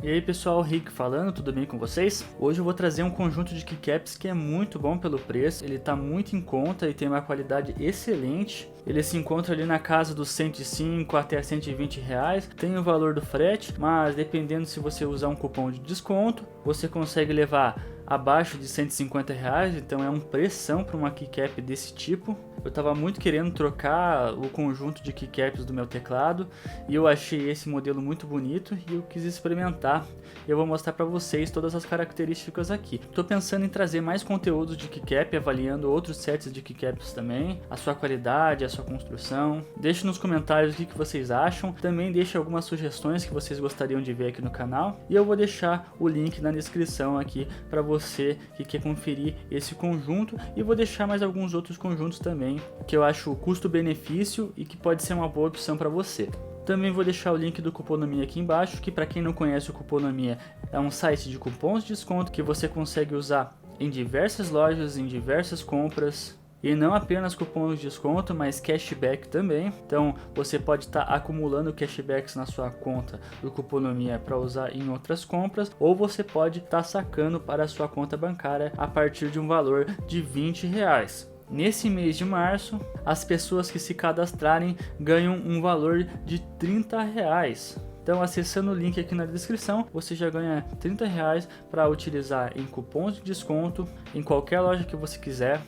E aí pessoal, Rick falando, tudo bem com vocês? Hoje eu vou trazer um conjunto de keycaps que é muito bom pelo preço, ele está muito em conta e tem uma qualidade excelente. Ele se encontra ali na casa dos 105 até 120 reais, tem o valor do frete, mas dependendo se você usar um cupom de desconto, você consegue levar abaixo de 150 reais, então é um pressão para uma keycap desse tipo. Eu estava muito querendo trocar o conjunto de keycaps do meu teclado e eu achei esse modelo muito bonito e eu quis experimentar. Eu vou mostrar para vocês todas as características aqui. Estou pensando em trazer mais conteúdos de keycap, avaliando outros sets de keycaps também, a sua qualidade, a sua construção. Deixe nos comentários o que vocês acham, também deixe algumas sugestões que vocês gostariam de ver aqui no canal e eu vou deixar o link na descrição aqui para você que quer conferir esse conjunto, e vou deixar mais alguns outros conjuntos também que eu acho custo-benefício e que pode ser uma boa opção para você. Também vou deixar o link do Cuponomia aqui embaixo, que para quem não conhece o Cuponomia é um site de cupons de desconto que você consegue usar em diversas lojas, em diversas compras. E não apenas cupons de desconto, mas cashback também. Então você pode estar acumulando cashbacks na sua conta do Cuponomia para usar em outras compras, ou você pode estar sacando para a sua conta bancária a partir de um valor de 20 reais. Nesse mês de março, as pessoas que se cadastrarem ganham um valor de 30 reais. Então, acessando o link aqui na descrição, você já ganha 30 reais para utilizar em cupons de desconto em qualquer loja que você quiser.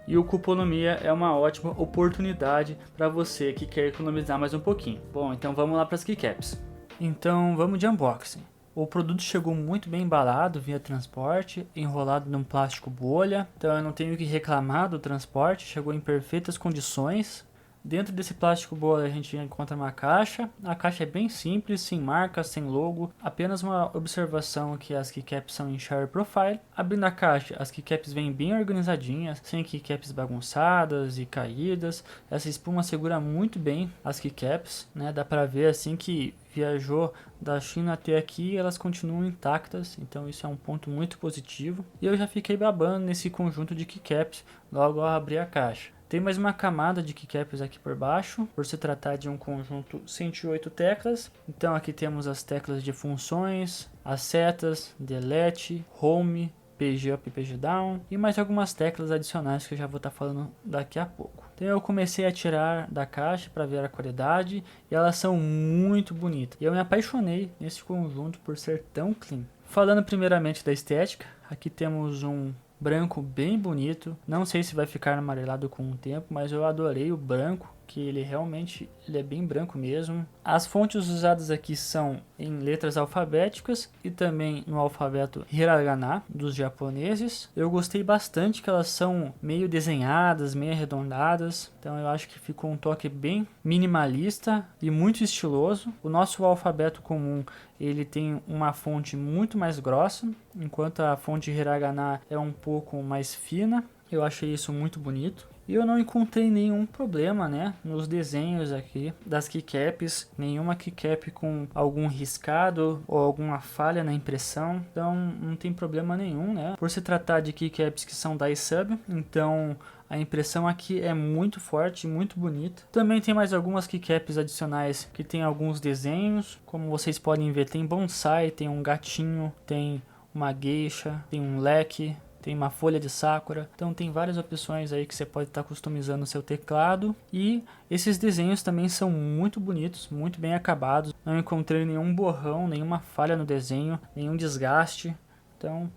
E o Cuponomia é uma ótima oportunidade para você que quer economizar mais um pouquinho. Bom, então vamos lá para as keycaps. Então vamos de unboxing. O produto chegou muito bem embalado via transporte, enrolado num plástico bolha, então eu não tenho o que reclamar do transporte, chegou em perfeitas condições. Dentro desse plástico bolha a gente encontra uma caixa. A caixa é bem simples, sem marca, sem logo. Apenas uma observação que as keycaps são em Share Profile. Abrindo a caixa, as keycaps vêm bem organizadinhas, sem keycaps bagunçadas e caídas. Essa espuma segura muito bem as keycaps, né? Dá pra ver assim que viajou da China até aqui e elas continuam intactas, então isso é um ponto muito positivo. E eu já fiquei babando nesse conjunto de keycaps logo ao abrir a caixa. Tem mais uma camada de keycaps aqui por baixo, por se tratar de um conjunto 108 teclas. Então aqui temos as teclas de funções, as setas, delete, home, page up e page down e mais algumas teclas adicionais que eu já vou estar falando daqui a pouco. Então eu comecei a tirar da caixa para ver a qualidade e elas são muito bonitas. E eu me apaixonei nesse conjunto por ser tão clean. Falando primeiramente da estética, aqui temos um branco bem bonito, não sei se vai ficar amarelado com o tempo, mas eu adorei o branco, que ele realmente é bem branco mesmo. As fontes usadas aqui são em letras alfabéticas e também no alfabeto hiragana dos japoneses. Eu gostei bastante que elas são meio desenhadas, meio arredondadas, então eu acho que ficou um toque bem minimalista e muito estiloso. O nosso alfabeto comum ele tem uma fonte muito mais grossa, enquanto a fonte hiragana é um pouco mais fina. Eu achei isso muito bonito. E eu não encontrei nenhum problema, né, nos desenhos aqui das keycaps, nenhuma keycap com algum riscado ou alguma falha na impressão, então não tem problema nenhum, né, por se tratar de keycaps que são da iSub, então a impressão aqui é muito forte, muito bonita. Também tem mais algumas keycaps adicionais que tem alguns desenhos, como vocês podem ver, tem bonsai, tem um gatinho, tem uma geisha, tem um leque, tem uma folha de sakura, então tem várias opções aí que você pode estar customizando o seu teclado. E esses desenhos também são muito bonitos, muito bem acabados. Não encontrei nenhum borrão, nenhuma falha no desenho, nenhum desgaste. Então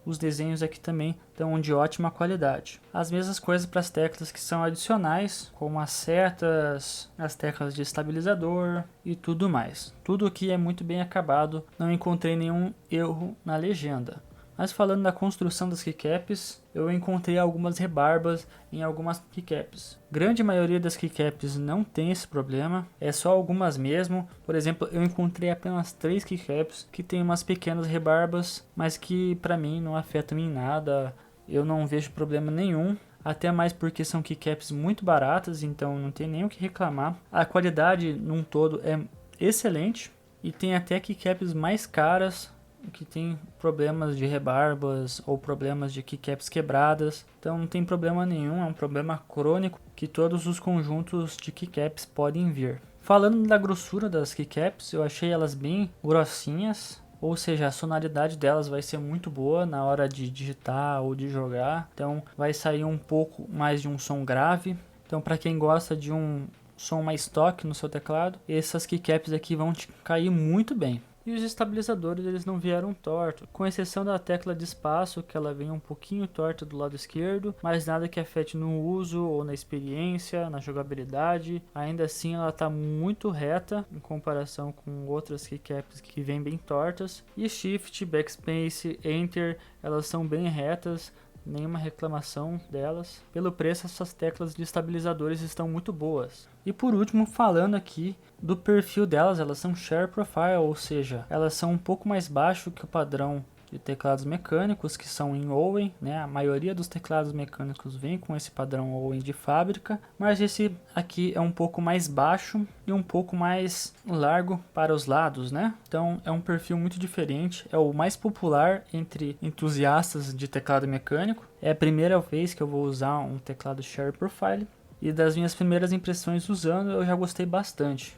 os desenhos aqui também estão de ótima qualidade. As mesmas coisas para as teclas que são adicionais, como as setas, as teclas de estabilizador e tudo mais. Tudo aqui é muito bem acabado, não encontrei nenhum erro na legenda. Mas falando da construção das keycaps, eu encontrei algumas rebarbas em algumas keycaps. Grande maioria das keycaps não tem esse problema, é só algumas mesmo. Por exemplo, eu encontrei apenas 3 keycaps que tem umas pequenas rebarbas, mas que para mim não afetam em nada, eu não vejo problema nenhum. Até mais porque são keycaps muito baratas, então não tem nem o que reclamar. A qualidade num todo é excelente e tem até keycaps mais caras que tem problemas de rebarbas ou problemas de keycaps quebradas, então não tem problema nenhum, é um problema crônico que todos os conjuntos de keycaps podem vir. Falando da grossura das keycaps, eu achei elas bem grossinhas, ou seja, a sonoridade delas vai ser muito boa na hora de digitar ou de jogar. Então vai sair um pouco mais de um som grave. Então para quem gosta de um som mais toque no seu teclado, essas keycaps aqui vão te cair muito bem. E os estabilizadores, eles não vieram tortos, com exceção da tecla de espaço, que ela vem um pouquinho torta do lado esquerdo, mas nada que afete no uso ou na experiência, na jogabilidade. Ainda assim ela está muito reta em comparação com outras keycaps que vêm bem tortas. E Shift, Backspace, Enter, elas são bem retas, nenhuma reclamação delas. Pelo preço, essas teclas de estabilizadores estão muito boas. E por último, falando aqui do perfil delas, elas são Share Profile, ou seja, elas são um pouco mais baixo que o padrão de teclados mecânicos, que são em Owen, né? A maioria dos teclados mecânicos vem com esse padrão Owen de fábrica, mas esse aqui é um pouco mais baixo e um pouco mais largo para os lados, né? Então é um perfil muito diferente, é o mais popular entre entusiastas de teclado mecânico. É a primeira vez que eu vou usar um teclado Share Profile e das minhas primeiras impressões usando, eu já gostei bastante.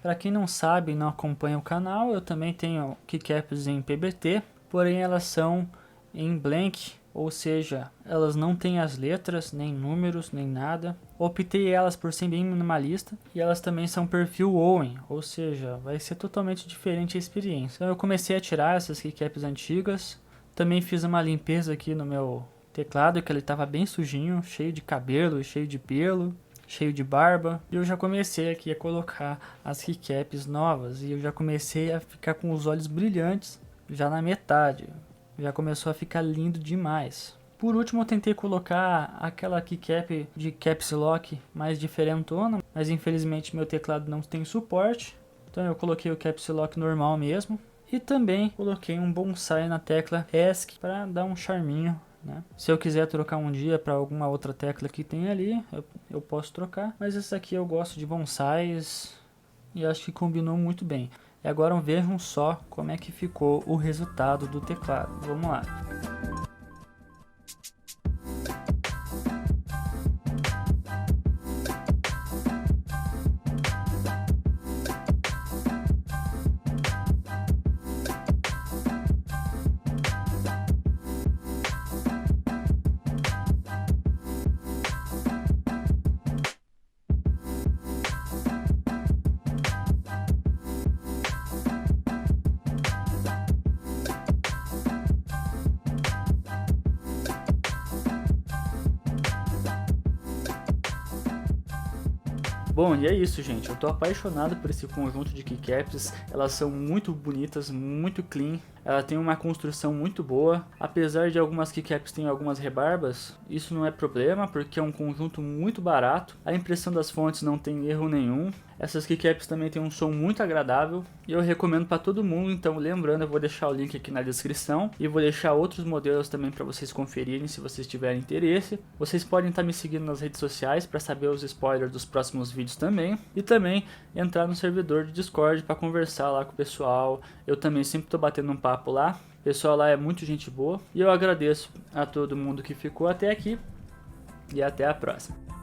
Para quem não sabe e não acompanha o canal, eu também tenho keycaps em PBT, porém elas são em blank, ou seja, elas não têm as letras, nem números, nem nada. Optei elas por ser bem minimalista e elas também são perfil Owen, ou seja, vai ser totalmente diferente a experiência. Então eu comecei a tirar essas keycaps antigas, também fiz uma limpeza aqui no meu teclado, que ele estava bem sujinho, cheio de cabelo, cheio de pelo, cheio de barba, e eu já comecei aqui a colocar as keycaps novas e eu já comecei a ficar com os olhos brilhantes já na metade, já começou a ficar lindo demais. Por último, eu tentei colocar aquela keycap de caps lock mais diferentona, mas infelizmente meu teclado não tem suporte, então eu coloquei o caps lock normal mesmo, e também coloquei um bonsai na tecla ESC para dar um charminho, né? Se eu quiser trocar um dia para alguma outra tecla que tem ali, eu posso trocar, mas essa aqui eu gosto de bonsais e acho que combinou muito bem. E agora vejam só como é que ficou o resultado do teclado. Vamos lá. Bom, e é isso, gente. Eu tô apaixonado por esse conjunto de keycaps. Elas são muito bonitas, muito clean. Ela tem uma construção muito boa. Apesar de algumas keycaps terem algumas rebarbas, isso não é problema, porque é um conjunto muito barato. A impressão das fontes não tem erro nenhum. Essas keycaps também tem um som muito agradável e eu recomendo para todo mundo. Então, lembrando, eu vou deixar o link aqui na descrição e vou deixar outros modelos também para vocês conferirem se vocês tiverem interesse. Vocês podem estar me seguindo nas redes sociais para saber os spoilers dos próximos vídeos também, e também entrar no servidor de Discord para conversar lá com o pessoal. Eu também sempre estou batendo um papo lá. O pessoal lá é muito gente boa e eu agradeço a todo mundo que ficou até aqui e até a próxima.